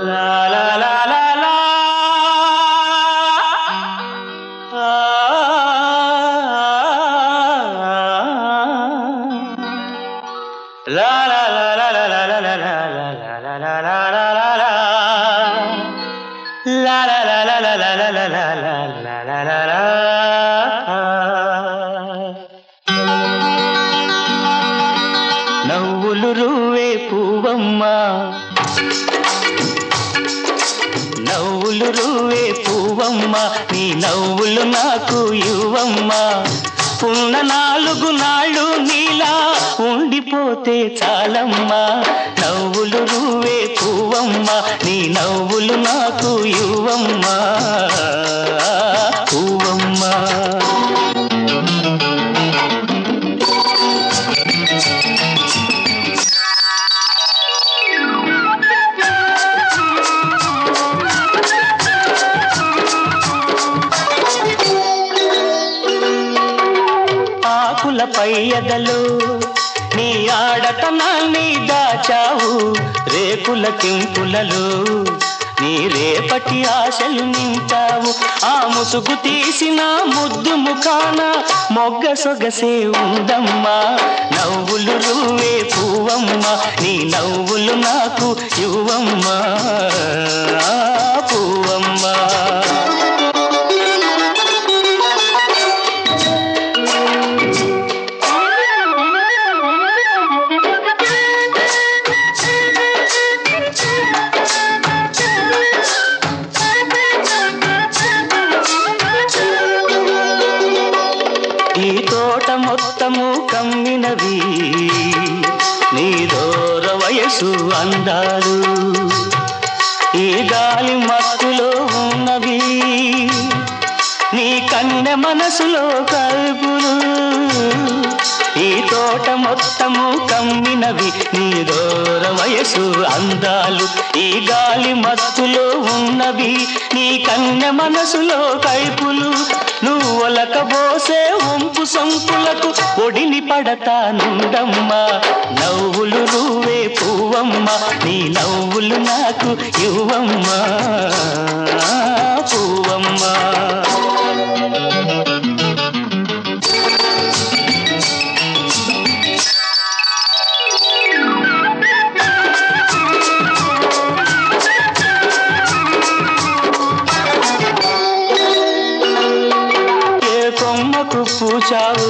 లా లా లా లా లా. ఆ, లా లా లా లా లా లా లా లా లా లా లా లా లా లా లా. లా లా లా లా లా లా లా లా లా లా లా లా లా. నవ్వులు రువ్వే పువ్వమ్మ, నవ్వులు రువ్వే పువ్వమ్మ, నీ నవ్వులు నాకు ఇవ్వమ్మ. ఉన్న 4 నాళ్ళు నీలా ఉండిపోతే చాలమ్మా. నవ్వులు రువ్వే పువ్వమ్మ, నీ నవ్వులు నాకు ఇవ్వమ్మ పువ్వమ్మ. ఆకులపై ఎదలు నీ ఆడతనాన్ని దాచావు, రేకుల కింపులలో నీ రేపటి ఆశలు నింపావు. ఆ ముసుగు తీసిన ముద్దు ముఖాన మొగ్గ సొగసే ఉందమ్మా. నవ్వులు రువ్వే పువ్వమ్మ, నీ నవ్వులు నాకు ఇవ్వమ్మా పువ్వమ్మ. ఈ తోట మొత్తము కమ్మినవి నీ దూర వయసు అందాలు, ఈ గాలి మత్తులో ఉన్నవి నీ కన్నె మనసులో కల్పులు. ఈ తోట మొత్తము కమ్మినవి నీ దూర వయసు అందాలు, ఈ గాలి మత్తులో ఉన్నవి నీ కన్నె మనసులో కైపులు. నువ్వు ఒలకబోసే వంపు సొంపులకు ఒడిని పడతానుండమ్మా. నవ్వులు రువ్వే పువ్వమ్మ, నీ నవ్వులు నాకు ఇవ్వమ్మా పువ్వమ్మ. కొమ్మకు పూచావు,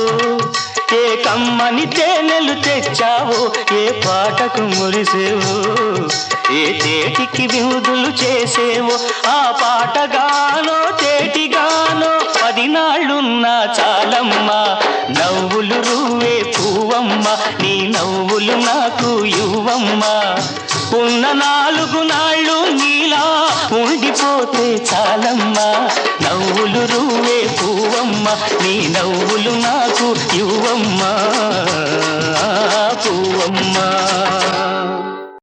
ఏ కమ్మని తేనెలు తెచ్చావు, ఏ పాటకు మురిసేవు, ఏ తేటికి విందులు చేసేవు. ఆ పాటగానో తేటిగానో 10 నాళ్ళున్నా చాలమ్మా. నవ్వులు రువ్వే పువ్వమ్మ, నీ నవ్వులు నాకు ఇవ్వమ్మా. ఉన్న 4 నాళ్ళు నీలా ఉండిపోతే చాలమ్మా. నవ్వులు రువ్వే పువ్వమ్మ, నీ నవ్వులు నాకు ఇవ్వమ్మా పువ్వమ్మ.